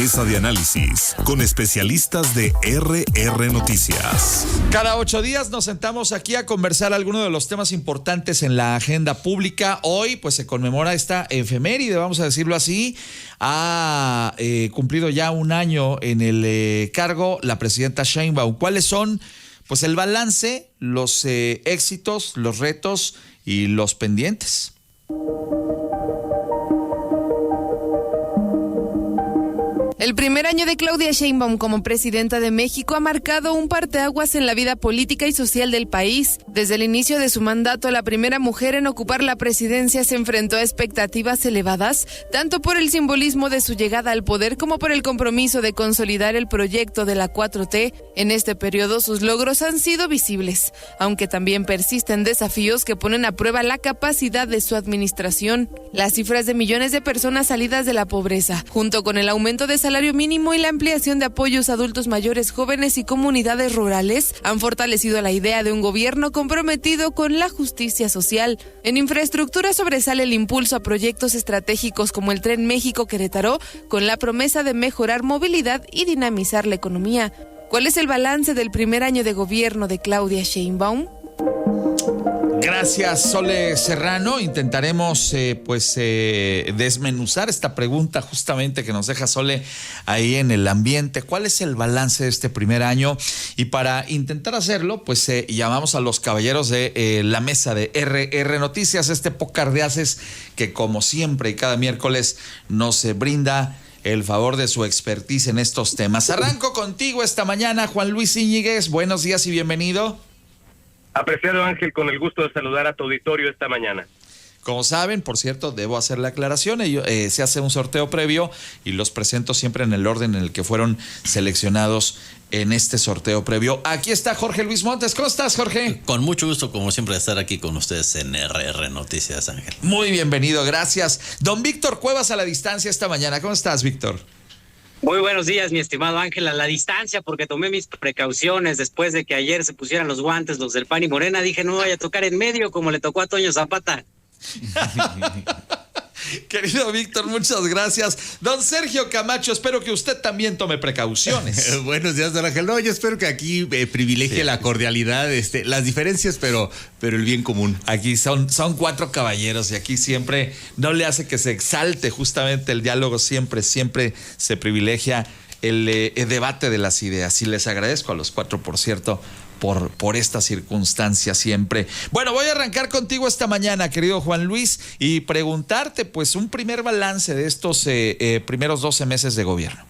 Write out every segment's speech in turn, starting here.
mesa de análisis con especialistas de RR Noticias. Cada 8 días nos sentamos aquí a conversar algunos de los temas importantes en la agenda pública. Hoy pues se conmemora esta efeméride, vamos a decirlo así. Ha cumplido ya un año en el cargo la presidenta Sheinbaum. ¿Cuáles son pues el balance, los éxitos, los retos y los pendientes? El primer año de Claudia Sheinbaum como presidenta de México ha marcado un parteaguas en la vida política y social del país. Desde el inicio de su mandato, la primera mujer en ocupar la presidencia se enfrentó a expectativas elevadas, tanto por el simbolismo de su llegada al poder como por el compromiso de consolidar el proyecto de la 4T. En este periodo, sus logros han sido visibles, aunque también persisten desafíos que ponen a prueba la capacidad de su administración. Las cifras de millones de personas salidas de la pobreza, junto con el aumento de salario mínimo y la ampliación de apoyos a adultos mayores, jóvenes y comunidades rurales han fortalecido la idea de un gobierno comprometido con la justicia social. En infraestructura sobresale el impulso a proyectos estratégicos como el Tren México-Querétaro, con la promesa de mejorar movilidad y dinamizar la economía. ¿Cuál es el balance del primer año de gobierno de Claudia Sheinbaum? Gracias, Sole Serrano. Intentaremos desmenuzar esta pregunta justamente que nos deja Sole ahí en el ambiente. ¿Cuál es el balance de este primer año? Y para intentar hacerlo, pues llamamos a los caballeros de la mesa de RR Noticias, este pócar de haces que como siempre y cada miércoles nos brinda el favor de su expertise en estos temas. Arranco contigo esta mañana, Juan Luis Íñiguez. Buenos días y bienvenido. Apreciado Ángel, con el gusto de saludar a tu auditorio esta mañana. Como saben, por cierto, debo hacer la aclaración, se hace un sorteo previo y los presento siempre en el orden en el que fueron seleccionados en este sorteo previo. Aquí está Jorge Luis Montes. ¿Cómo estás, Jorge? Con mucho gusto, como siempre, de estar aquí con ustedes en RR Noticias, Ángel. Muy bienvenido, gracias. Don Víctor Cuevas a la distancia esta mañana. ¿Cómo estás, Víctor? Muy buenos días, mi estimado Ángel, a la distancia, porque tomé mis precauciones después de que ayer se pusieran los guantes los del PAN y Morena. Dije, no vaya a tocar en medio como le tocó a Toño Zapata. Querido Víctor, muchas gracias. Don Sergio Camacho, espero que usted también tome precauciones. Buenos días, don Ángel. No, yo espero que aquí privilegie la cordialidad, las diferencias, pero el bien común. Aquí son 4 caballeros y aquí siempre no le hace que se exalte justamente el diálogo, siempre se privilegia el debate de las ideas. Y les agradezco a los 4, por cierto, por esta circunstancia siempre. Bueno, voy a arrancar contigo esta mañana, querido Juan Luis, y preguntarte pues un primer balance de estos primeros 12 meses de gobierno.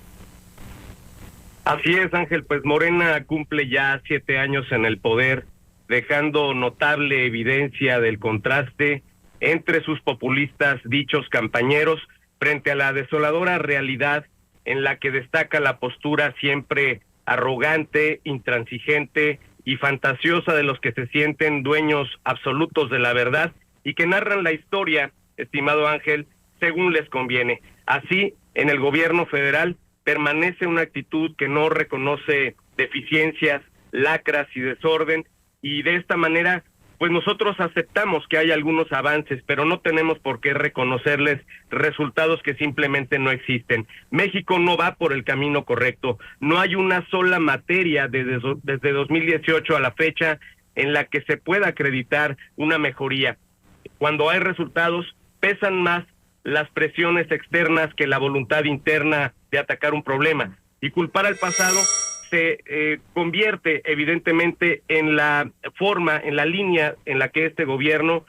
Así es, Ángel, pues Morena cumple ya 7 años en el poder, dejando notable evidencia del contraste entre sus populistas dichos campañeros frente a la desoladora realidad en la que destaca la postura siempre arrogante, intransigente y fantasiosa de los que se sienten dueños absolutos de la verdad y que narran la historia, estimado Ángel, según les conviene. Así, en el gobierno federal permanece una actitud que no reconoce deficiencias, lacras y desorden, y de esta manera pues nosotros aceptamos que hay algunos avances, pero no tenemos por qué reconocerles resultados que simplemente no existen. México no va por el camino correcto. No hay una sola materia desde 2018 a la fecha en la que se pueda acreditar una mejoría. Cuando hay resultados, pesan más las presiones externas que la voluntad interna de atacar un problema. Y culpar al pasado se convierte evidentemente en la forma, en la línea en la que este gobierno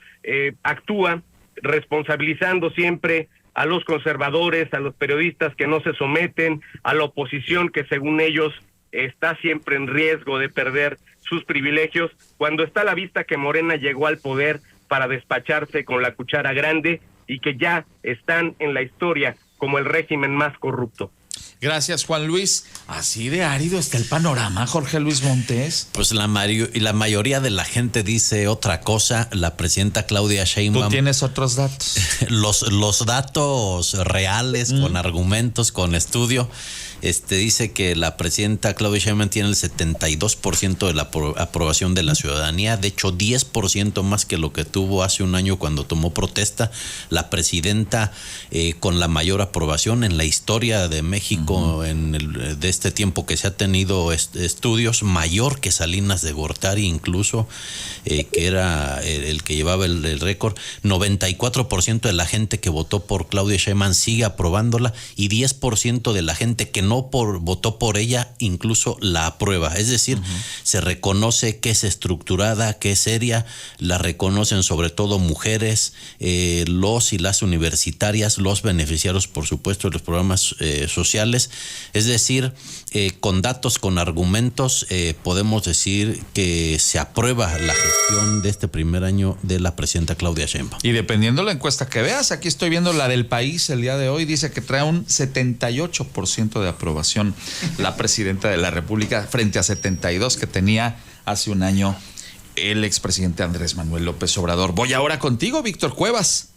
actúa, responsabilizando siempre a los conservadores, a los periodistas que no se someten, a la oposición que según ellos está siempre en riesgo de perder sus privilegios, cuando está a la vista que Morena llegó al poder para despacharse con la cuchara grande y que ya están en la historia como el régimen más corrupto. Gracias, Juan Luis. Así de árido está el panorama, Jorge Luis Montes. Pues la mayoría de la gente dice otra cosa. La presidenta Claudia Sheinbaum. ¿Tú tienes otros datos? Los datos reales, con argumentos, con estudio. Dice que la presidenta Claudia Sheinbaum tiene el 72% de la aprobación de la ciudadanía, de hecho 10% más que lo que tuvo hace un año cuando tomó protesta. La presidenta con la mayor aprobación en la historia de México de este tiempo que se ha tenido estudios, mayor que Salinas de Gortari incluso, que era el que llevaba el récord. 94% de la gente que votó por Claudia Sheinbaum sigue aprobándola y 10% de la gente que no votó por ella incluso la aprueba. Es decir, se reconoce que es estructurada, que es seria, la reconocen sobre todo mujeres, los y las universitarias, los beneficiarios, por supuesto, de los programas sociales. Es decir, con datos, con argumentos, podemos decir que se aprueba la gestión de este primer año de la presidenta Claudia Sheinbaum. Y dependiendo la encuesta que veas, aquí estoy viendo la del País el día de hoy, dice que trae un 78% de aprobación la presidenta de la República frente a 72% que tenía hace un año el expresidente Andrés Manuel López Obrador. Voy ahora contigo, Víctor Cuevas.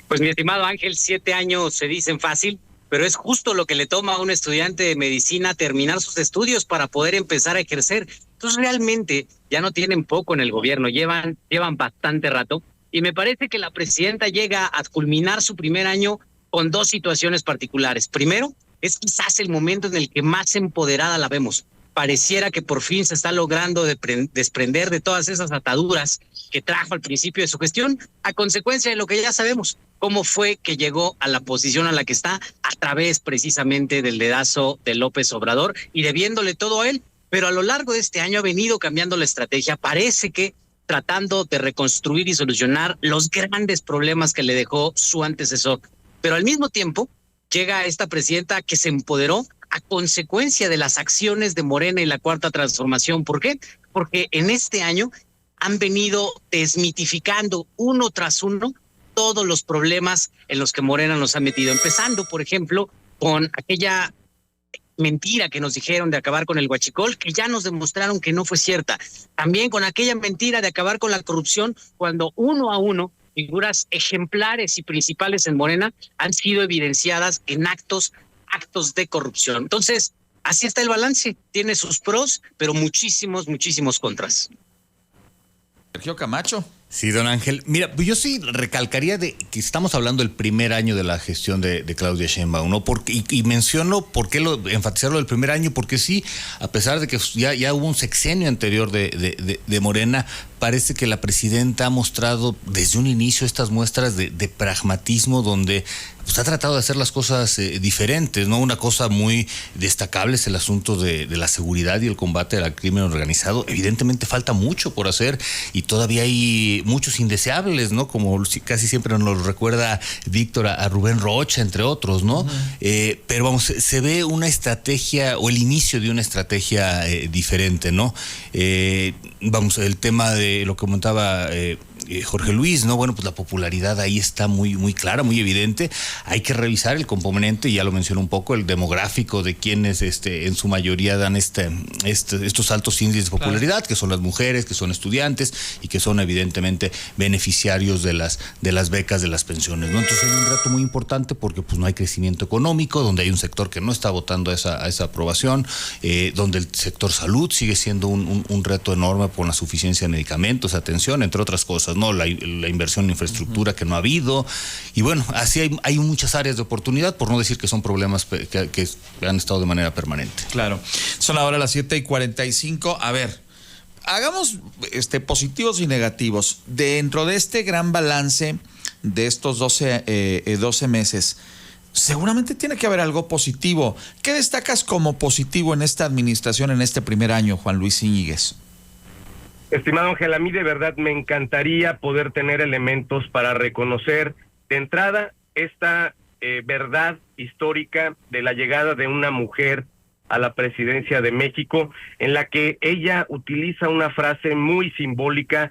Pues mi estimado Ángel, 7 años se dicen fácil, pero es justo lo que le toma a un estudiante de medicina terminar sus estudios para poder empezar a ejercer. Entonces realmente ya no tienen poco en el gobierno, llevan bastante rato, y me parece que la presidenta llega a culminar su primer año con 2 situaciones particulares. Primero, es quizás el momento en el que más empoderada la vemos. Pareciera que por fin se está logrando desprender de todas esas ataduras que trajo al principio de su gestión, a consecuencia de lo que ya sabemos, cómo fue que llegó a la posición a la que está a través precisamente del dedazo de López Obrador y debiéndole todo a él. Pero a lo largo de este año ha venido cambiando la estrategia, parece que tratando de reconstruir y solucionar los grandes problemas que le dejó su antecesor. Pero al mismo tiempo llega esta presidenta que se empoderó a consecuencia de las acciones de Morena y la Cuarta Transformación. ¿Por qué? Porque en este año han venido desmitificando uno tras uno todos los problemas en los que Morena nos ha metido, empezando, por ejemplo, con aquella mentira que nos dijeron de acabar con el huachicol, que ya nos demostraron que no fue cierta. También con aquella mentira de acabar con la corrupción, cuando uno a uno figuras ejemplares y principales en Morena han sido evidenciadas en actos de corrupción. Entonces, así está el balance. Tiene sus pros, pero muchísimos contras. Sergio Camacho. Sí, don Ángel. Mira, yo sí recalcaría de que estamos hablando del primer año de la gestión de Claudia Sheinbaum, ¿no? Y menciono por qué enfatizarlo del primer año, porque sí, a pesar de que ya hubo un sexenio anterior de Morena, parece que la presidenta ha mostrado desde un inicio estas muestras de pragmatismo donde pues ha tratado de hacer las cosas diferentes, ¿no? Una cosa muy destacable es el asunto de la seguridad y el combate al crimen organizado. Evidentemente falta mucho por hacer y todavía hay muchos indeseables, ¿no? Como casi siempre nos recuerda Víctor a Rubén Rocha, entre otros, ¿no? Pero vamos, se ve una estrategia o el inicio de una estrategia diferente, ¿no? Vamos, el tema de lo que comentaba Jorge Luis, ¿no? Bueno, pues la popularidad ahí está muy clara, muy evidente. Hay que revisar el componente, ya lo mencionó un poco, el demográfico de quienes en su mayoría dan estos altos índices de popularidad, claro, que son las mujeres, que son estudiantes y que son evidentemente beneficiarios de las becas, de las pensiones, ¿no? Entonces hay un reto muy importante porque pues no hay crecimiento económico, donde hay un sector que no está votando a esa aprobación, donde el sector salud sigue siendo un reto enorme por la suficiencia de medicamentos, atención, entre otras cosas, ¿no? La inversión en infraestructura que no ha habido, y bueno, así hay muchas áreas de oportunidad, por no decir que son problemas que han estado de manera permanente. Claro. Son ahora las 7:45. A ver, hagamos positivos y negativos. Dentro de este gran balance de estos 12 meses, seguramente tiene que haber algo positivo. ¿Qué destacas como positivo en esta administración, en este primer año, Juan Luis Íñiguez? Estimado Ángel, a mí de verdad me encantaría poder tener elementos para reconocer de entrada esta verdad histórica de la llegada de una mujer a la presidencia de México, en la que ella utiliza una frase muy simbólica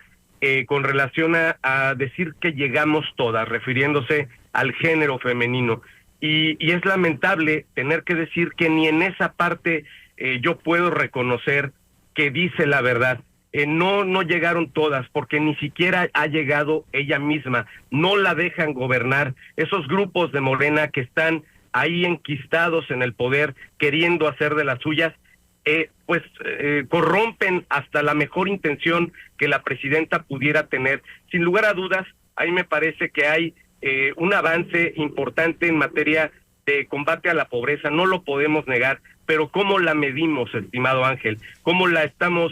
con relación a decir que llegamos todas, refiriéndose al género femenino. Y es lamentable tener que decir que ni en esa parte yo puedo reconocer que dice la verdad. No llegaron todas, porque ni siquiera ha llegado ella misma. No la dejan gobernar. Esos grupos de Morena que están ahí enquistados en el poder, queriendo hacer de las suyas, corrompen hasta la mejor intención que la presidenta pudiera tener. Sin lugar a dudas, ahí me parece que hay un avance importante en materia de combate a la pobreza, no lo podemos negar, pero ¿cómo la medimos, estimado Ángel? ¿Cómo la estamos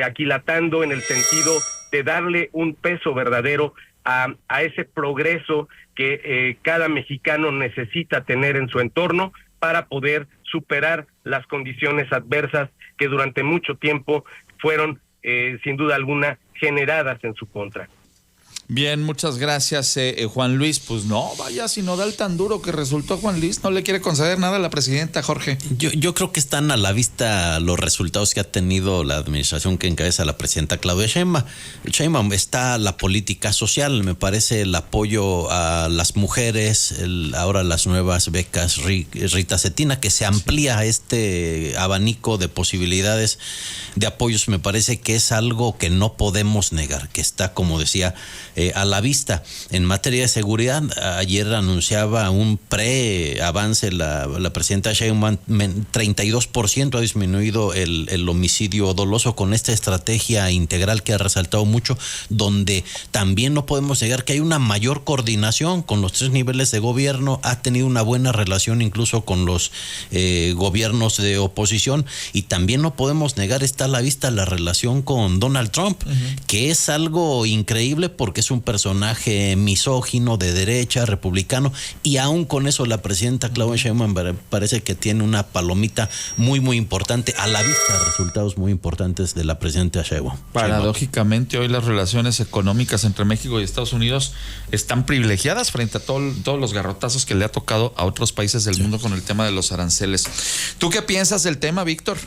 aquilatando en el sentido de darle un peso verdadero a ese progreso que cada mexicano necesita tener en su entorno para poder superar las condiciones adversas que durante mucho tiempo fueron, sin duda alguna, generadas en su contra? Bien, muchas gracias, Juan Luis. Pues no, vaya sinodal tan duro que resultó Juan Luis. No le quiere conceder nada a la presidenta, Jorge. Yo creo que están a la vista los resultados que ha tenido la administración que encabeza la presidenta Claudia Sheinbaum. Está la política social, me parece, el apoyo a las mujeres, ahora las nuevas becas Rita Cetina, que se amplía este abanico de posibilidades de apoyos. Me parece que es algo que no podemos negar, que está, como decía, a la vista. En materia de seguridad, ayer anunciaba un pre-avance la presidenta Sheinbaum, 32% ha disminuido el homicidio doloso con esta estrategia integral que ha resaltado mucho, donde también no podemos negar que hay una mayor coordinación con los 3 niveles de gobierno, ha tenido una buena relación incluso con los gobiernos de oposición, y también no podemos negar, está a la vista la relación con Donald Trump, que es algo increíble porque es un personaje misógino, de derecha, republicano, y aún con eso la presidenta Claudia Sheinbaum parece que tiene una palomita muy, muy importante, a la vista resultados muy importantes de la presidenta Sheinbaum. Paradójicamente, hoy las relaciones económicas entre México y Estados Unidos están privilegiadas frente a todos los garrotazos que le ha tocado a otros países del mundo con el tema de los aranceles. ¿Tú qué piensas del tema, Víctor?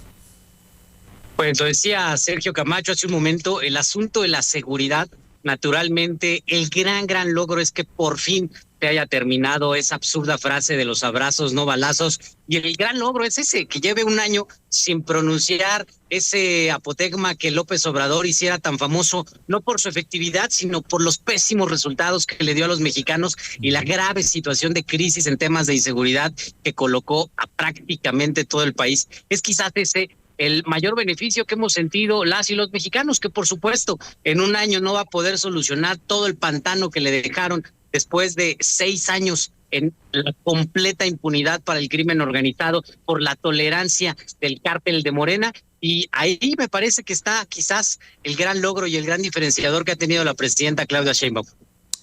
Pues lo decía Sergio Camacho hace un momento, el asunto de la seguridad. Naturalmente, el gran logro es que por fin se haya terminado esa absurda frase de los abrazos, no balazos. Y el gran logro es ese, que lleve un año sin pronunciar ese apotegma que López Obrador hiciera tan famoso, no por su efectividad, sino por los pésimos resultados que le dio a los mexicanos y la grave situación de crisis en temas de inseguridad que colocó a prácticamente todo el país. Es quizás ese el mayor beneficio que hemos sentido las y los mexicanos, que por supuesto en un año no va a poder solucionar todo el pantano que le dejaron después de 6 años en la completa impunidad para el crimen organizado por la tolerancia del cártel de Morena. Y ahí me parece que está quizás el gran logro y el gran diferenciador que ha tenido la presidenta Claudia Sheinbaum.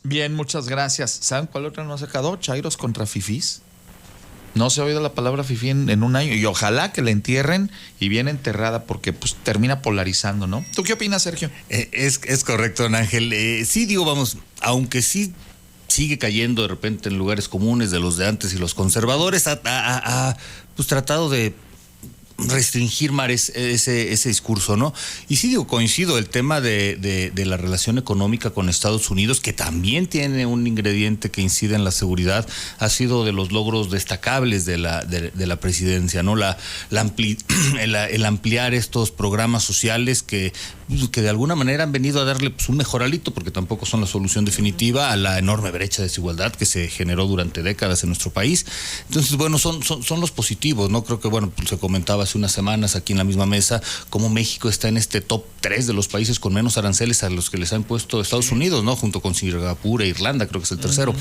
Bien, muchas gracias. ¿Saben cuál otra no se quedó? Chairos contra fifís. No se ha oído la palabra fifí en un año, y ojalá que la entierren y bien enterrada, porque pues termina polarizando, ¿no? ¿Tú qué opinas, Sergio? Es correcto, don Ángel. Sí, digo, vamos, aunque sí sigue cayendo de repente en lugares comunes de los de antes y los conservadores, ha pues tratado de restringir más ese discurso, ¿no? Y sí, digo, coincido, el tema de la relación económica con Estados Unidos, que también tiene un ingrediente que incide en la seguridad, ha sido de los logros destacables de la presidencia, ¿no? El ampliar estos programas sociales que de alguna manera han venido a darle pues, un mejoralito, porque tampoco son la solución definitiva a la enorme brecha de desigualdad que se generó durante décadas en nuestro país. Entonces, bueno, son los positivos, ¿no? Creo que, bueno, pues, se comentaba hace unas semanas aquí en la misma mesa cómo México está en este top 3 de los países con menos aranceles a los que les ha impuesto Estados Unidos, ¿no? Junto con Singapur e Irlanda, creo que es el tercero.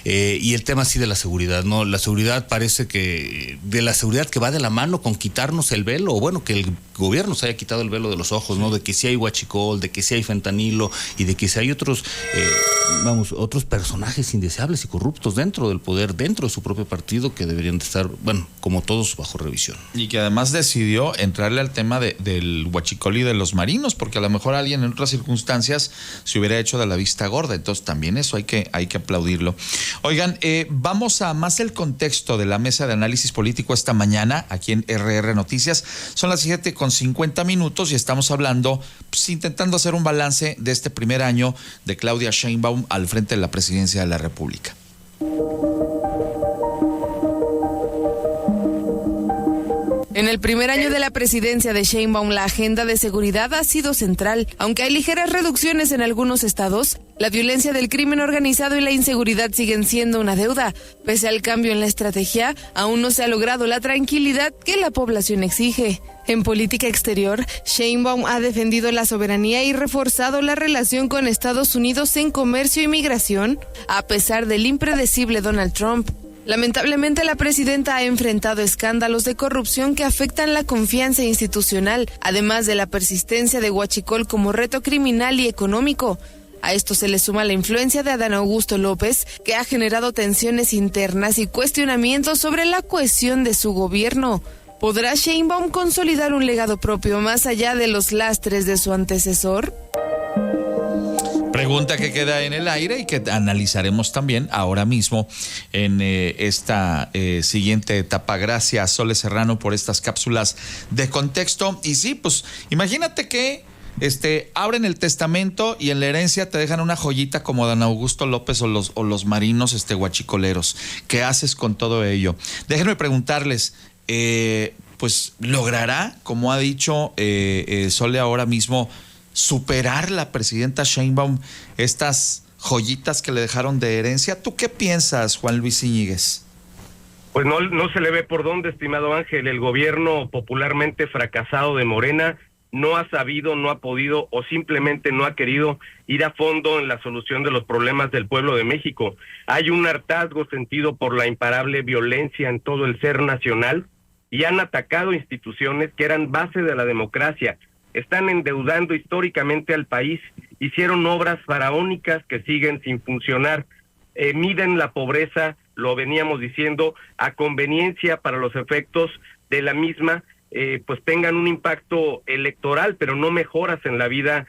Y el tema sí de la seguridad, ¿no? La seguridad parece que, de la seguridad que va de la mano con quitarnos el velo, o bueno, que el gobierno se haya quitado el velo de los ojos, ¿no? De que sí hay huachicol, de que sí hay fentanilo y de que sí hay otros personajes indeseables y corruptos dentro del poder, dentro de su propio partido, que deberían de estar, bueno, como todos, bajo revisión. Y que además decidió entrarle al tema del huachicol y de los marinos, porque a lo mejor alguien en otras circunstancias se hubiera hecho de la vista gorda. Entonces también eso hay que aplaudirlo. Oigan, vamos a más el contexto de la mesa de análisis político esta mañana aquí en RR Noticias. Son las 7:50 y estamos hablando, pues, intentando hacer un balance de este primer año de Claudia Sheinbaum al frente de la presidencia de la República. En el primer año de la presidencia de Sheinbaum, la agenda de seguridad ha sido central. Aunque hay ligeras reducciones en algunos estados, la violencia del crimen organizado y la inseguridad siguen siendo una deuda. Pese al cambio en la estrategia, aún no se ha logrado la tranquilidad que la población exige. En política exterior, Sheinbaum ha defendido la soberanía y reforzado la relación con Estados Unidos en comercio y migración, a pesar del impredecible Donald Trump. Lamentablemente, la presidenta ha enfrentado escándalos de corrupción que afectan la confianza institucional, además de la persistencia de huachicol como reto criminal y económico. A esto se le suma la influencia de Adán Augusto López, que ha generado tensiones internas y cuestionamientos sobre la cohesión de su gobierno. ¿Podrá Sheinbaum consolidar un legado propio más allá de los lastres de su antecesor? Pregunta que queda en el aire y que analizaremos también ahora mismo en esta siguiente etapa. Gracias, Sole Serrano, por estas cápsulas de contexto. Y sí, pues imagínate que abren el testamento y en la herencia te dejan una joyita como Dan Augusto López o los marinos guachicoleros. ¿Qué haces con todo ello? Déjenme preguntarles, pues logrará, como ha dicho Sole ahora mismo, superar la presidenta Sheinbaum estas joyitas que le dejaron de herencia. ¿Tú qué piensas, Juan Luis Íñiguez? Pues no se le ve por dónde, estimado Ángel. El gobierno popularmente fracasado de Morena no ha sabido, no ha podido o simplemente no ha querido ir a fondo en la solución de los problemas del pueblo de México. Hay un hartazgo sentido por la imparable violencia en todo el ser nacional y han atacado instituciones que eran base de la democracia. Están endeudando históricamente al país, hicieron obras faraónicas que siguen sin funcionar, miden la pobreza, lo veníamos diciendo, a conveniencia para los efectos de la misma, pues tengan un impacto electoral, pero no mejoras en la vida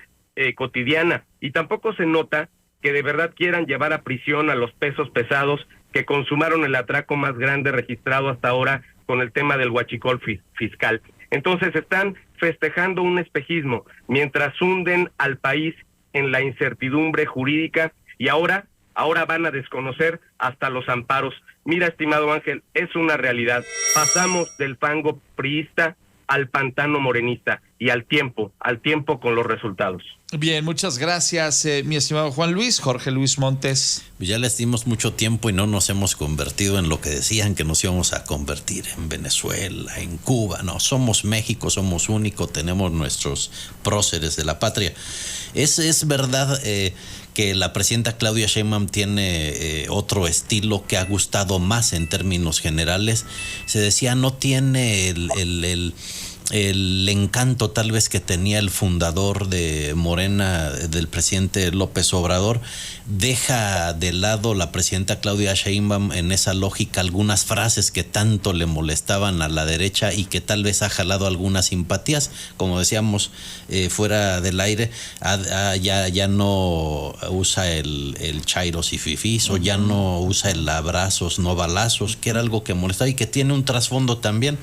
cotidiana. Y tampoco se nota que de verdad quieran llevar a prisión a los pesos pesados que consumaron el atraco más grande registrado hasta ahora con el tema del huachicol fiscal. Entonces están festejando un espejismo mientras hunden al país en la incertidumbre jurídica y ahora van a desconocer hasta los amparos. Mira, estimado Ángel, es una realidad. Pasamos del fango priista al pantano morenista y al tiempo con los resultados. Bien, muchas gracias, mi estimado Juan Luis. Jorge Luis Montes. Ya les dimos mucho tiempo y no nos hemos convertido en lo que decían que nos íbamos a convertir, en Venezuela, en Cuba. No, somos México, somos único, tenemos nuestros próceres de la patria. Es verdad que la presidenta Claudia Sheinbaum tiene otro estilo que ha gustado más en términos generales. Se decía, no tiene el encanto tal vez que tenía el fundador de Morena, del presidente López Obrador. Deja de lado la presidenta Claudia Sheinbaum en esa lógica algunas frases que tanto le molestaban a la derecha y que tal vez ha jalado algunas simpatías, como decíamos fuera del aire. Ya no usa el chairos y fifís, o ya no usa el abrazos no balazos, que era algo que molestaba y que tiene un trasfondo también.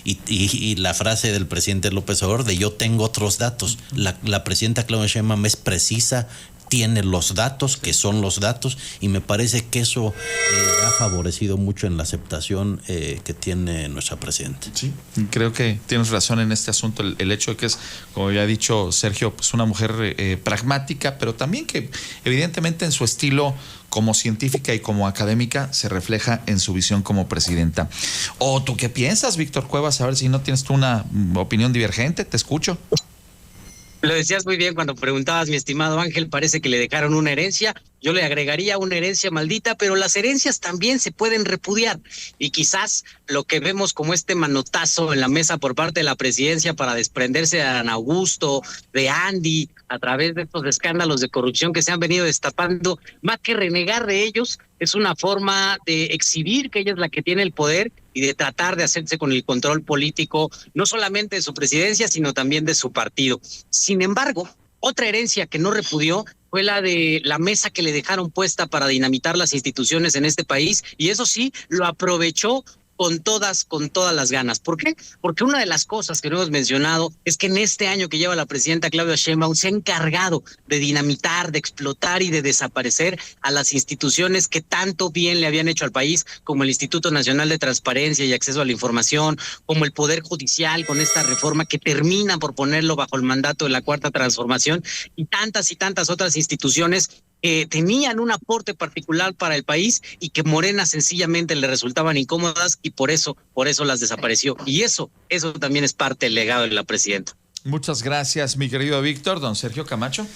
Y la frase del presidente López Obrador de yo tengo otros datos. La presidenta Claudia Sheinbaum es precisa, tiene los datos, que son los datos, y me parece que eso ha favorecido mucho en la aceptación que tiene nuestra presidenta. Sí, creo que tienes razón en este asunto, el hecho de que es, como ya ha dicho Sergio, pues una mujer pragmática, pero también que evidentemente en su estilo como científica y como académica se refleja en su visión como presidenta. ¿O tú qué piensas, Víctor Cuevas? A ver si no tienes tú una opinión divergente, te escucho. Lo decías muy bien cuando preguntabas, mi estimado Ángel, parece que le dejaron una herencia. Yo le agregaría una herencia maldita, pero las herencias también se pueden repudiar. Y quizás lo que vemos como este manotazo en la mesa por parte de la presidencia para desprenderse de Adán Augusto, de Andy, a través de estos escándalos de corrupción que se han venido destapando, más que renegar de ellos, es una forma de exhibir que ella es la que tiene el poder y de tratar de hacerse con el control político, no solamente de su presidencia, sino también de su partido. Sin embargo, otra herencia que no repudió fue la de la mesa que le dejaron puesta para dinamitar las instituciones en este país, y eso sí, lo aprovechó con todas las ganas. ¿Por qué? Porque una de las cosas que no hemos mencionado es que en este año que lleva la presidenta Claudia Sheinbaum se ha encargado de dinamitar, de explotar y de desaparecer a las instituciones que tanto bien le habían hecho al país, como el Instituto Nacional de Transparencia y Acceso a la Información, como el Poder Judicial con esta reforma que termina por ponerlo bajo el mandato de la Cuarta Transformación, y tantas otras instituciones que tenían un aporte particular para el país y que Morena sencillamente le resultaban incómodas, y por eso las desapareció. Y eso también es parte del legado de la presidenta. Muchas gracias, mi querido Víctor. Don Sergio Camacho.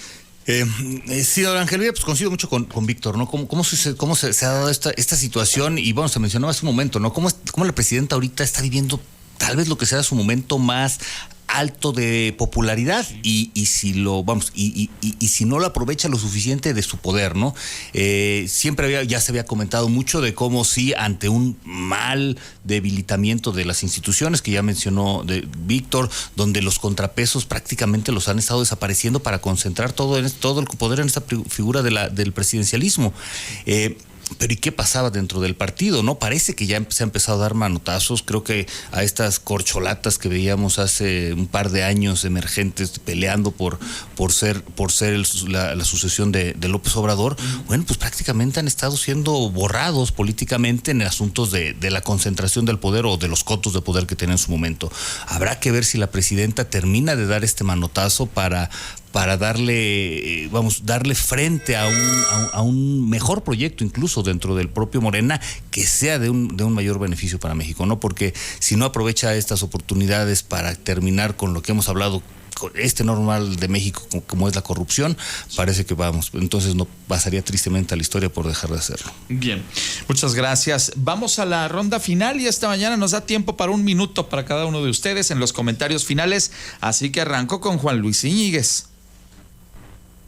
Sí, don Ángel, pues coincido mucho con Víctor, ¿no? ¿Cómo se ha dado esta situación? Y bueno, se mencionaba hace un momento, ¿no? ¿Cómo la presidenta ahorita está viviendo tal vez lo que sea su momento más alto de popularidad y si si no lo aprovecha lo suficiente de su poder, ¿no? Ya se había comentado mucho de cómo sí, ante un mal debilitamiento de las instituciones que ya mencionó de Víctor, donde los contrapesos prácticamente los han estado desapareciendo para concentrar todo el poder en esta figura del presidencialismo. Pero ¿y qué pasaba dentro del partido? ¿No? Parece que ya se ha empezado a dar manotazos. Creo que a estas corcholatas que veíamos hace un par de años emergentes peleando por ser la sucesión de López Obrador, bueno, pues prácticamente han estado siendo borrados políticamente en asuntos de la concentración del poder o de los cotos de poder que tiene en su momento. Habrá que ver si la presidenta termina de dar este manotazo para darle frente a un mejor proyecto, incluso dentro del propio Morena, que sea de un mayor beneficio para México, ¿no? Porque si no aprovecha estas oportunidades para terminar con lo que hemos hablado, con normal de México, como es la corrupción, parece que entonces no pasaría tristemente a la historia por dejar de hacerlo. Bien, muchas gracias. Vamos a la ronda final y esta mañana nos da tiempo para 1 minuto para cada uno de ustedes en los comentarios finales, así que arranco con Juan Luis Íñiguez.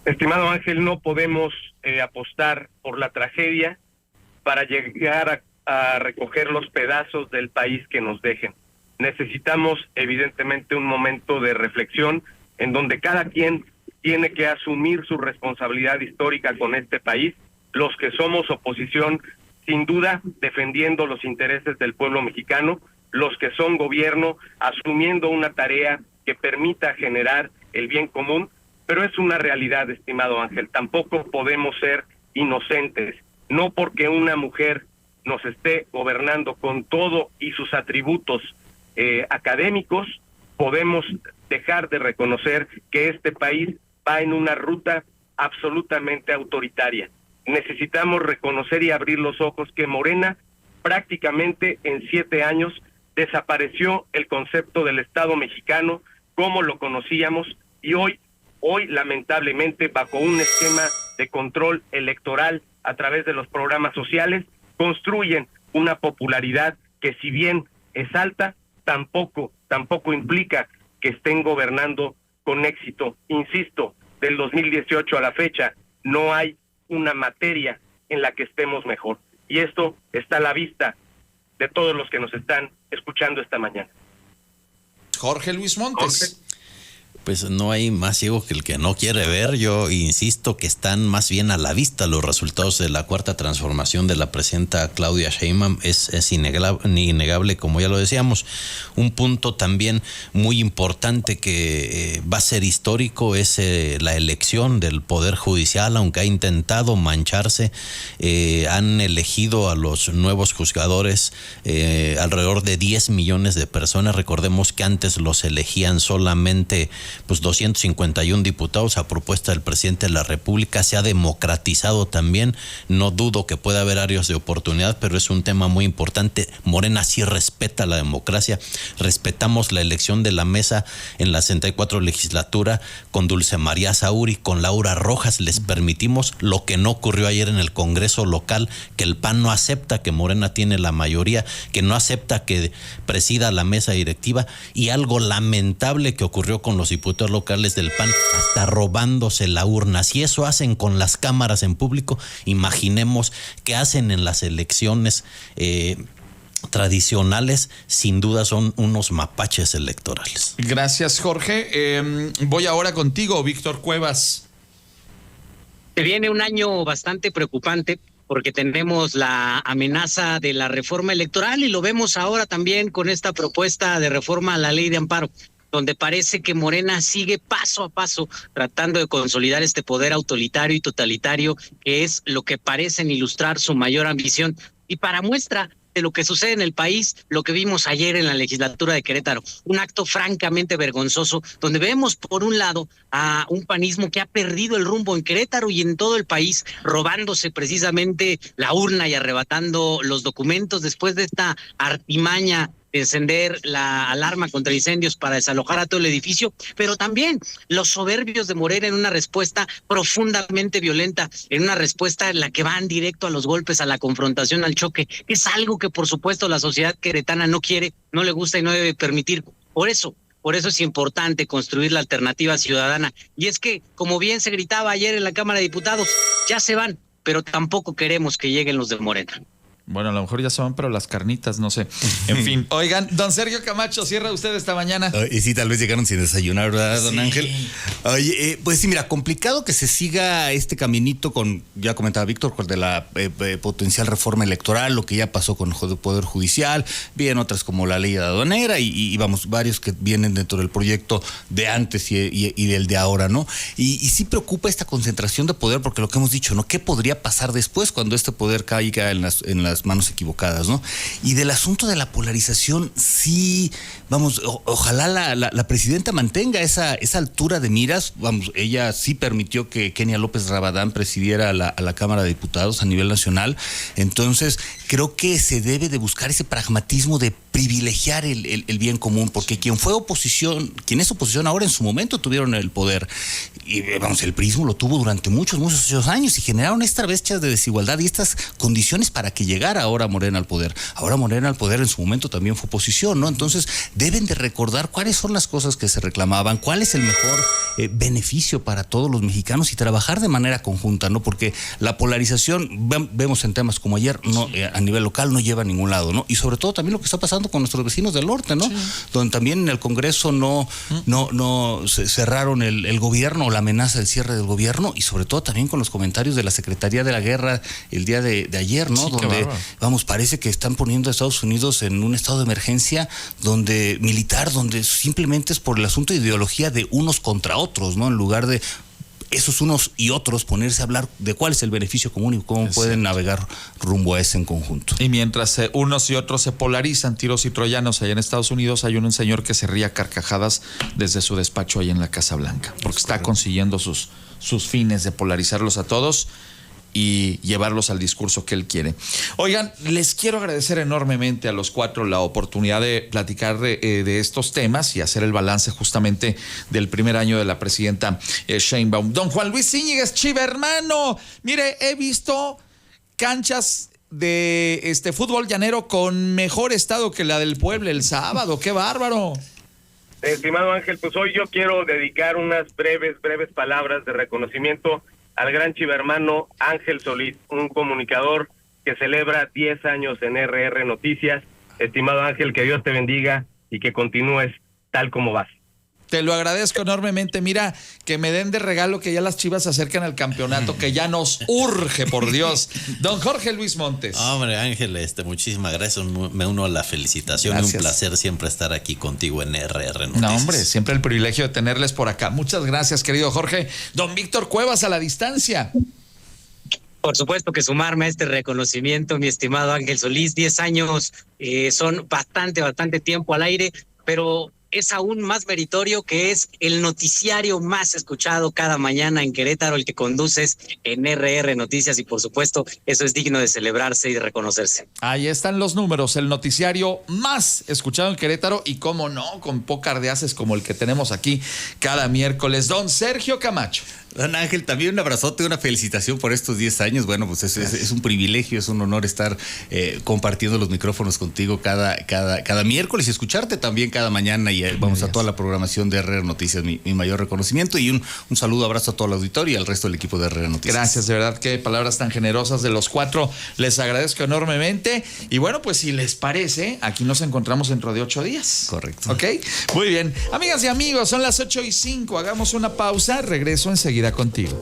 Estimado Ángel, no podemos apostar por la tragedia para llegar a recoger los pedazos del país que nos dejen. Necesitamos evidentemente un momento de reflexión en donde cada quien tiene que asumir su responsabilidad histórica con este país, los que somos oposición sin duda defendiendo los intereses del pueblo mexicano, los que son gobierno asumiendo una tarea que permita generar el bien común, pero es una realidad, estimado Ángel, tampoco podemos ser inocentes, no porque una mujer nos esté gobernando con todo y sus atributos académicos, podemos dejar de reconocer que este país va en una ruta absolutamente autoritaria. Necesitamos reconocer y abrir los ojos que Morena prácticamente en 7 años desapareció el concepto del Estado mexicano como lo conocíamos y hoy lamentablemente bajo un esquema de control electoral a través de los programas sociales construyen una popularidad que si bien es alta, tampoco implica que estén gobernando con éxito. Insisto, del 2018 a la fecha no hay una materia en la que estemos mejor. Y esto está a la vista de todos los que nos están escuchando esta mañana. Jorge Luis Montes. Pues no hay más ciego que el que no quiere ver. Yo insisto que están más bien a la vista los resultados de la cuarta transformación de la presidenta Claudia Sheinbaum. Es innegable, como ya lo decíamos. Un punto también muy importante que va a ser histórico es la elección del Poder Judicial, aunque ha intentado mancharse. Han elegido a los nuevos juzgadores alrededor de 10 millones de personas. Recordemos que antes los elegían solamente 251 diputados a propuesta del presidente de la República. Se ha democratizado también. No dudo que pueda haber áreas de oportunidad, pero es un tema muy importante. Morena sí respeta la democracia. Respetamos la elección de la mesa en la 64 legislatura con Dulce María Sauri, con Laura Rojas. Les permitimos lo que no ocurrió ayer en el Congreso local, que el PAN no acepta que Morena tiene la mayoría, que no acepta que presida la mesa directiva, y algo lamentable que ocurrió con los diputados locales del PAN, hasta robándose la urna. Si eso hacen con las cámaras en público, imaginemos qué hacen en las elecciones tradicionales. Sin duda son unos mapaches electorales. Gracias, Jorge. Voy ahora contigo, Víctor Cuevas. Se viene un año bastante preocupante porque tenemos la amenaza de la reforma electoral y lo vemos ahora también con esta propuesta de reforma a la ley de amparo, donde parece que Morena sigue paso a paso tratando de consolidar este poder autoritario y totalitario, que es lo que parecen ilustrar su mayor ambición. Y para muestra de lo que sucede en el país, lo que vimos ayer en la legislatura de Querétaro, un acto francamente vergonzoso, donde vemos por un lado a un panismo que ha perdido el rumbo en Querétaro y en todo el país, robándose precisamente la urna y arrebatando los documentos después de esta artimaña encender la alarma contra incendios para desalojar a todo el edificio, pero también los soberbios de Morena en una respuesta profundamente violenta, en una respuesta en la que van directo a los golpes, a la confrontación, al choque, que es algo que por supuesto la sociedad queretana no quiere, no le gusta y no debe permitir. Por eso es importante construir la alternativa ciudadana. Y es que, como bien se gritaba ayer en la Cámara de Diputados, ya se van, pero tampoco queremos que lleguen los de Morena. Bueno, a lo mejor ya se van, pero las carnitas, no sé. En fin, oigan, don Sergio Camacho, cierra usted esta mañana. Y sí, tal vez llegaron sin desayunar, ¿verdad, don Ángel? Oye, pues sí, mira, complicado que se siga este caminito con, ya comentaba Víctor, con de la potencial reforma electoral, lo que ya pasó con el Poder Judicial, bien otras como la ley aduanera y vamos, varios que vienen dentro del proyecto de antes y del de ahora, ¿no? Y sí preocupa esta concentración de poder, porque lo que hemos dicho, ¿no? ¿Qué podría pasar después cuando este poder caiga en las manos equivocadas, ¿no? Y del asunto de la polarización, sí, vamos, ojalá la presidenta mantenga esa altura de miras. Vamos, ella sí permitió que Kenia López Rabadán presidiera a la Cámara de Diputados a nivel nacional. Entonces, creo que se debe de buscar ese pragmatismo de privilegiar el bien común, porque quien es oposición ahora en su momento tuvieron el poder. Y vamos, el PRIismo lo tuvo durante muchos años y generaron estas brechas de desigualdad y estas condiciones para que llegara ahora Morena al poder. Ahora Morena al poder en su momento también fue oposición, ¿no? Entonces deben de recordar cuáles son las cosas que se reclamaban, cuál es el mejor beneficio para todos los mexicanos y trabajar de manera conjunta, ¿no? Porque la polarización, vemos en temas como ayer, no, a nivel local no lleva a ningún lado, ¿no? Y sobre todo también lo que está pasando con nuestros vecinos del norte, ¿no? Sí. Donde también en el Congreso no cerraron el gobierno o la amenaza del cierre del gobierno, y sobre todo también con los comentarios de la Secretaría de la Guerra el día de ayer, ¿no? Sí, donde, vamos, parece que están poniendo a Estados Unidos en un estado de emergencia militar, donde simplemente es por el asunto de ideología de unos contra otros, ¿no? En lugar de esos unos y otros ponerse a hablar de cuál es el beneficio común y cómo pueden navegar rumbo a ese en conjunto. Y mientras unos y otros se polarizan, tiros y troyanos allá en Estados Unidos, hay un señor que se ríe a carcajadas desde su despacho ahí en la Casa Blanca, porque está consiguiendo sus fines de polarizarlos a todos y llevarlos al discurso que él quiere. Oigan, les quiero agradecer enormemente a los cuatro la oportunidad de platicar de estos temas y hacer el balance justamente del primer año de la presidenta Sheinbaum. Don Juan Luis Íñiguez, Chiva hermano, mire, he visto canchas de fútbol llanero con mejor estado que la del Puebla el sábado. ¡Qué bárbaro! Estimado Ángel, pues hoy yo quiero dedicar unas breves palabras de reconocimiento al gran chivermano Ángel Solís, un comunicador que celebra 10 años en RR Noticias. Estimado Ángel, que Dios te bendiga y que continúes tal como vas. Te lo agradezco enormemente. Mira, que me den de regalo que ya las Chivas se acercan al campeonato, que ya nos urge, por Dios. Don Jorge Luis Montes. Hombre, Ángel, muchísimas gracias. Me uno a la felicitación. Gracias. Un placer siempre estar aquí contigo en RR Noticias. No, hombre, siempre el privilegio de tenerles por acá. Muchas gracias, querido Jorge. Don Víctor Cuevas, a la distancia. Por supuesto que sumarme a este reconocimiento, mi estimado Ángel Solís. 10 años son bastante tiempo al aire, pero es aún más meritorio que es el noticiario más escuchado cada mañana en Querétaro, el que conduces en RR Noticias, y por supuesto eso es digno de celebrarse y de reconocerse. Ahí están los números, el noticiario más escuchado en Querétaro y cómo no, con pócar de haces como el que tenemos aquí cada miércoles. Don Sergio Camacho. Don Ángel, también un abrazote, una felicitación por estos 10 años. Bueno, pues es un privilegio, es un honor estar compartiendo los micrófonos contigo cada miércoles y escucharte también cada mañana. Y vamos a toda la programación de RR Noticias, mi mayor reconocimiento y un saludo, abrazo a todo el auditorio y al resto del equipo de RR Noticias. Gracias, de verdad, qué palabras tan generosas de los cuatro. Les agradezco enormemente. Y bueno, pues si les parece, aquí nos encontramos dentro de 8 días. Correcto. ¿Ok? Muy bien. Amigas y amigos, son las 8:05. Hagamos una pausa. Regreso enseguida contigo.